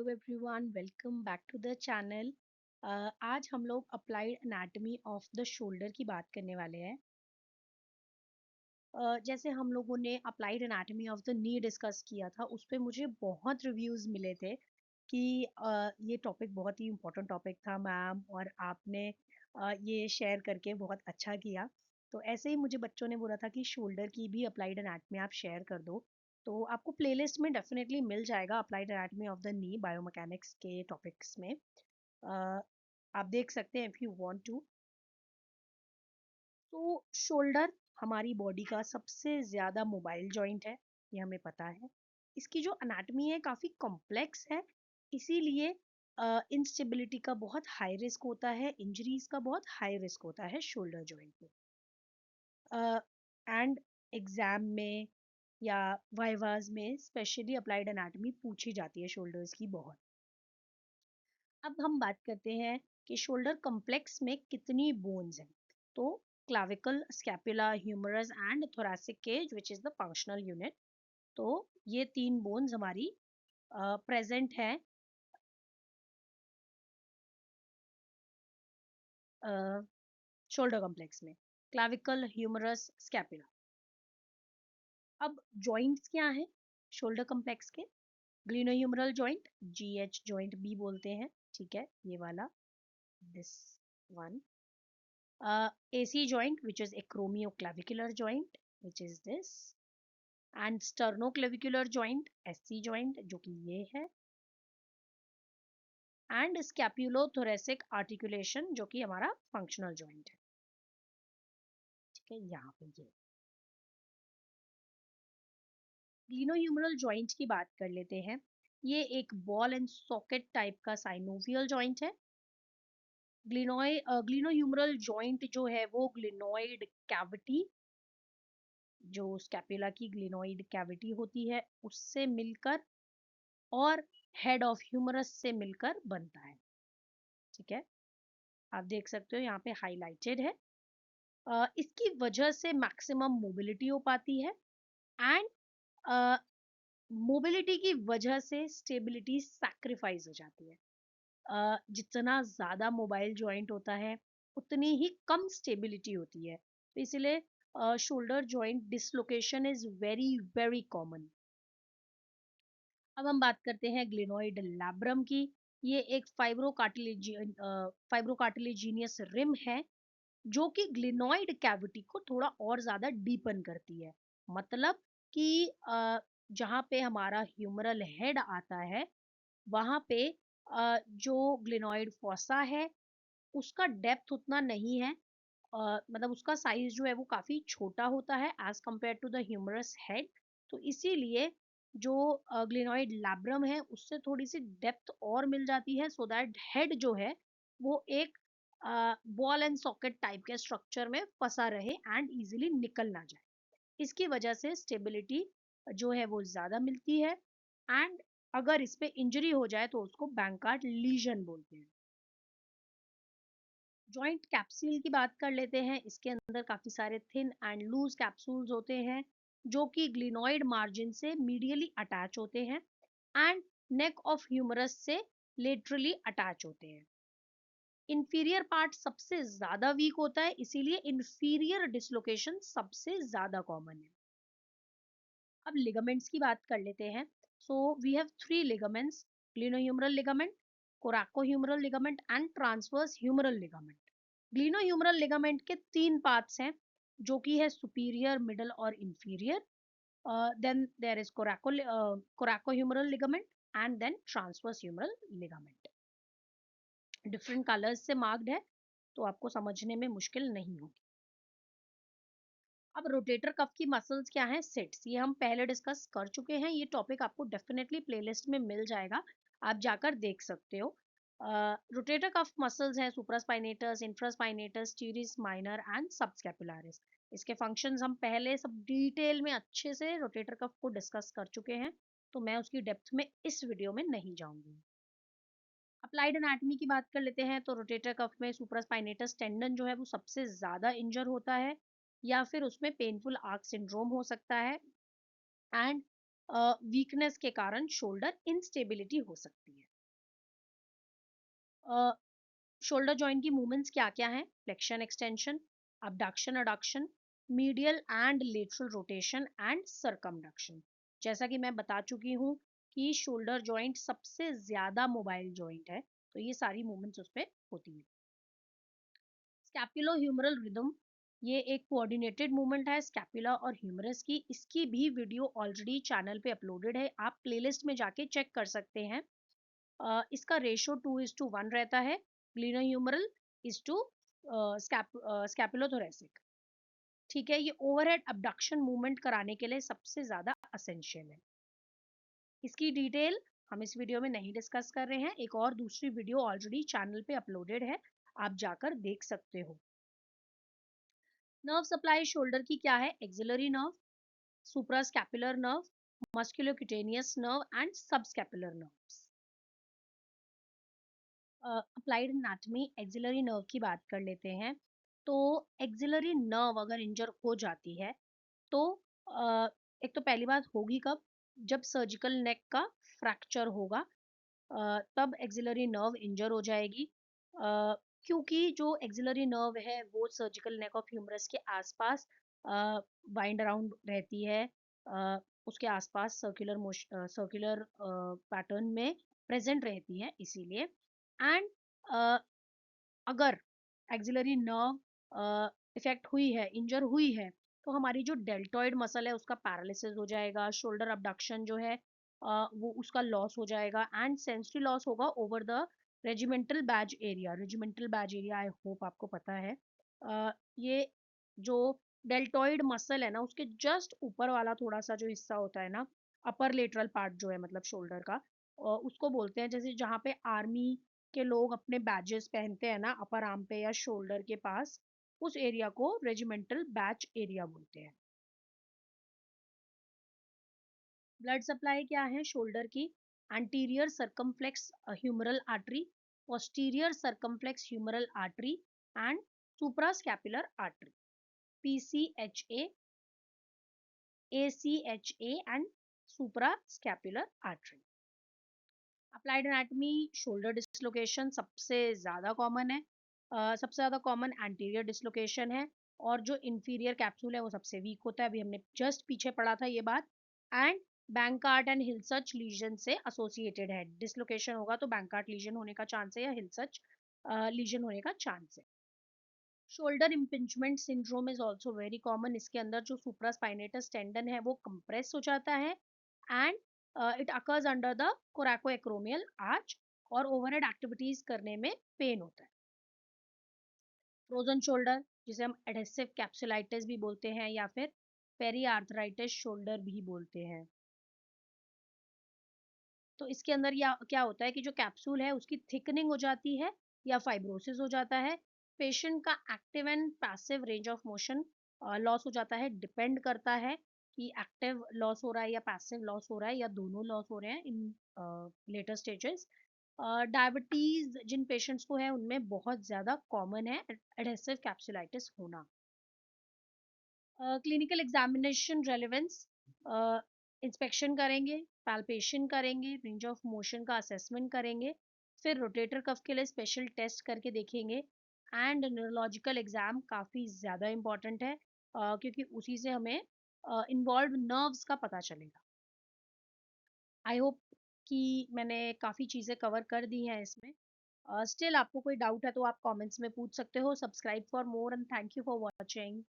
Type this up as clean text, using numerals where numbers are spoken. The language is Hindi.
Everyone, welcome back to the channel. आज हम लोग applied anatomy of the shoulder की बात करने वाले हैं। जैसे हम लोगों ने applied anatomy of the knee discuss किया था, उस पे मुझे बहुत रिव्यूज़ मिले थे कि ये टॉपिक बहुत ही इम्पोर्टेंट टॉपिक था मैम, और आपने ये शेयर करके बहुत अच्छा किया। तो ऐसे ही मुझे बच्चों ने बोला था कि शोल्डर की भी अप्लाइड एनाटॉमी आप शेयर कर दो। तो आपको प्लेलिस्ट में डेफिनेटली मिल जाएगा applied anatomy of the knee biomechanics के टॉपिक्स में। आप देख सकते हैं इफ़ यू वांट टू। तो शोल्डर हमारी बॉडी का सबसे ज़्यादा मोबाइल जॉइंट है, ये हमें पता है। इसकी जो अनाटमी है काफ़ी कॉम्प्लेक्स है, इसीलिए इंस्टेबिलिटी का बहुत हाई रिस्क होता है, इंजरीज का बहुत हाई रिस्क होता है शोल्डर जॉइंट में। एंड एग्जाम में या वाइवाज में स्पेशली अप्लाइड एनाटमी पूछी जाती है शोल्डर्स की बहुत। अब हम बात करते हैं कि शोल्डर कॉम्प्लेक्स में कितनी बोन्स हैं। तो clavicle, scapula, humerus and thoracic cage which is the functional unit. तो ये तीन बोन्स हमारी प्रेजेंट है शोल्डर कॉम्प्लेक्स में, क्लाविकल, ह्यूमरस, स्कैपुला। अब जॉइंट्स क्या हैं शोल्डर कॉम्प्लेक्स के? ग्लिनोह्यूमरल जॉइंट, जीएच जॉइंट भी बोलते हैं, ठीक है, ये वाला, this one. AC joint, which is acromioclavicular joint, which is this, and sternoclavicular joint, SC joint, जो कि ये है, and scapulothoracic articulation, जो कि हमारा functional joint है, ठीक है, यहाँ पे ये। ग्लिनोह्यूमरल जॉइंट की बात कर लेते हैं। ये एक बॉल एंड सॉकेट टाइप का साइनोवियल जॉइंट है। ग्लिनोह्यूमरल जॉइंट जो है वो ग्लिनोइड कैविटी, जो स्कैपुला की ग्लिनोइड कैविटी होती है, उससे मिलकर और हेड ऑफ ह्यूमरस से मिलकर बनता है, ठीक है। आप देख सकते हो यहाँ पे हाईलाइटेड है। इसकी वजह से मैक्सिमम मोबिलिटी हो पाती है, एंड मोबिलिटी की वजह से स्टेबिलिटी सैक्रिफाइस हो जाती है। जितना ज़्यादा मोबाइल जॉइंट होता है उतनी ही कम स्टेबिलिटी होती है, तो इसलिए shoulder joint dislocation is very very common. अब हम बात करते हैं ग्लिनोइड लैब्रम की। ये एक फाइब्रोकार्टिलेजिनियस रिम है, जो कि ग्लिनोइड कैविटी को थोड़ा और ज़्यादा डीपन करती है। मतलब कि जहाँ पे हमारा ह्यूमरल हेड आता है, वहाँ पे जो ग्लिनोइड फॉसा है उसका डेप्थ उतना नहीं है। मतलब उसका साइज जो है वो काफ़ी छोटा होता है as compare to the humerus head. तो इसीलिए जो ग्लिनोइड लैब्रम है उससे थोड़ी सी डेप्थ और मिल जाती है, सो दैट हेड जो है वो एक बॉल एंड सॉकेट टाइप के स्ट्रक्चर में फंसा रहे एंड इजीली निकल ना जाए। इसकी वजह से स्टेबिलिटी जो है वो ज़्यादा मिलती है, एंड अगर इस पे इंजरी हो जाए तो उसको बैंकार्ड लीजन बोलते हैं। जॉइंट कैप्सूल की बात कर लेते हैं। इसके अंदर काफ़ी सारे थिन एंड लूज कैप्सूल्स होते हैं, जो कि ग्लिनोइड मार्जिन से मीडियली अटैच होते हैं एंड नेक ऑफ ह्यूमरस से लेटरली अटैच होते हैं। इंफीरियर पार्ट सबसे ज़्यादा वीक होता है, इसीलिए इंफीरियर डिसलोकेशन सबसे ज़्यादा कॉमन है। अब लिगामेंट्स की बात कर लेते हैं। So we have three ligaments: glenohumeral ligament, coracohumeral ligament and transverse humeral ligament. Glenohumeral ligament के तीन पार्ट्स हैं, जो कि है सुपीरियर, मिडल और inferior. Then there is coracohumeral ligament and then transverse humeral ligament. Different colours से मार्क्ड है, तो आपको समझने में मुश्किल नहीं होगी। अब रोटेटर कफ की मसल्स क्या हैं? सिट्स, ये हम पहले डिस्कस कर चुके हैं। ये टॉपिक आपको डेफिनेटली प्लेलिस्ट में मिल जाएगा, आप जाकर देख सकते हो। रोटेटर कफ मसल्स हैं supraspinatus, infraspinatus, teres minor and subscapularis. इसके फंक्शंस हम पहले सब डिटेल में अच्छे से रोटेटर कफ को डिस्कस कर चुके हैं, तो मैं उसकी डेप्थ में इस वीडियो में नहीं जाऊंगी। अप्लाइड एनाटॉमी की बात कर लेते हैं। तो रोटेटर कफ में सुप्रास्पाइनेटस टेंडन जो है वो सबसे ज़्यादा इंजर होता है, या फिर उसमें पेनफुल आर्क सिंड्रोम हो सकता है, एंड वीकनेस के कारण शोल्डर इंस्टेबिलिटी हो सकती है। शोल्डर जॉइंट की मूवमेंट्स क्या क्या हैं? Flexion extension, abduction adduction, medial and lateral rotation and circumduction. जैसा कि मैं बता चुकी हूँ कि शोल्डर जॉइंट सबसे ज्यादा मोबाइल जॉइंट है, तो ये सारी मूवमेंट्स उस पर होती है। स्कैपुलो ह्यूमरल रिदम, ये एक कोऑर्डिनेटेड मूवमेंट है स्कैपुला और ह्यूमरस की। इसकी भी वीडियो ऑलरेडी चैनल पे अपलोडेड है, आप प्लेलिस्ट में जाके चेक कर सकते हैं। इसका रेशो 2:1 रहता है, ग्लिनोह्यूमरल इज टू स्कैपुलोथोरेसिक। ठीक है, ये ओवरहेड अबडक्शन मूवमेंट कराने के लिए सबसे ज्यादा असेंशियल है। इसकी डिटेल हम इस वीडियो में नहीं डिस्कस कर रहे हैं, एक और दूसरी वीडियो ऑलरेडी चैनल पे अपलोडेड है, आप जाकर देख सकते हो। नर्व सप्लाई शोल्डर की क्या है? Axillary nerve, suprascapular nerve, musculocutaneous nerve and subscapular nerves. Applied anatomy axillary nerve की बात कर लेते हैं। तो एक्सिलरी नर्व अगर इंजर हो जाती है तो एक तो पहली बात होगी कब? जब सर्जिकल नेक का फ्रैक्चर होगा, तब एक्सिलरी नर्व इंजर हो जाएगी। क्योंकि जो एक्सिलरी नर्व है वो सर्जिकल नेक ऑफ ह्यूमरस के आसपास वाइंड अराउंड रहती है, उसके आसपास सर्कुलर पैटर्न में प्रेजेंट रहती है, इसीलिए। एंड अगर एक्सिलरी नर्व इफेक्ट हुई है, इंजर हुई है, तो हमारी जो डेल्टॉइड मसल है उसका पैरालिसिस हो जाएगा, शोल्डर अबडक्शन जो है वो उसका लॉस हो जाएगा एंड सेंसरी लॉस होगा over the regimental badge area. Regimental badge area I hope आपको पता है। ये जो डेल्टॉइड मसल है ना, उसके जस्ट ऊपर वाला थोड़ा सा जो हिस्सा होता है ना, अपर लेटरल पार्ट जो है मतलब शोल्डर का, उसको बोलते हैं, जैसे जहाँ पे आर्मी के लोग अपने बैजेस पहनते हैं ना अपर आर्म पे या शोल्डर के पास, उस एरिया को रेजिमेंटल बैच एरिया बोलते हैं। ब्लड सप्लाई क्या है शोल्डर की? Anterior circumflex humeral artery, posterior circumflex humeral artery and suprascapular artery, PCHA, ACHA and suprascapular artery. Applied anatomy shoulder dislocation सबसे ज़्यादा कॉमन है, सबसे ज़्यादा कॉमन एंटीरियर डिसलोकेशन है, और जो इंफीरियर कैप्सूल है वो सबसे वीक होता है, अभी हमने जस्ट पीछे पढ़ा था ये बात। एंड बैंकार्ट एंड हिलसच लीजन से एसोसिएटेड है, डिसलोकेशन होगा तो बैंकार्ट लीजन होने का चांस है या हिलसच लीजन होने का चांस है। Shoulder impingement syndrome is also very common, इसके अंदर जो सुप्रास्पाइनेटस टेंडन है वो कंप्रेस हो जाता है and it occurs under the coracoacromial arch और ओवरहेड एक्टिविटीज करने में पेन होता है। फ्रोजन शोल्डर, जिसे हम एडहेसिव कैप्सुलाइटिस भी बोलते हैं या फिर पेरी आर्थराइटिस शोल्डर भी बोलते हैं। तो इसके अंदर या क्या होता है कि जो कैप्सूल है उसकी थिकनिंग हो जाती है या फाइब्रोसिस हो जाता है। पेशेंट का active and passive range of motion loss हो जाता है, डिपेंड करता है कि एक्टिव लॉस हो रहा है या पैसिव लॉस हो रहा है या दोनों लॉस हो रहे हैं इन लेटर स्टेजेस। डायबिटीज जिन पेशेंट्स को है उनमें बहुत ज़्यादा कॉमन है एडहेसिव कैप्सुलाइटिस होना। क्लिनिकल एग्जामिनेशन रेलेवेंस, इंस्पेक्शन करेंगे, पैल्पेशन करेंगे, रेंज ऑफ मोशन का असेसमेंट करेंगे, फिर रोटेटर कफ के लिए स्पेशल टेस्ट करके देखेंगे एंड न्यूरोलॉजिकल एग्जाम काफ़ी ज़्यादा इम्पॉर्टेंट है, क्योंकि उसी से हमें इन्वॉल्व नर्व्स का पता चलेगा। आई होप कि मैंने काफ़ी चीज़ें कवर कर दी हैं इसमें। स्टिल आपको कोई डाउट है तो आप कमेंट्स में पूछ सकते हो। Subscribe for more and thank you for watching.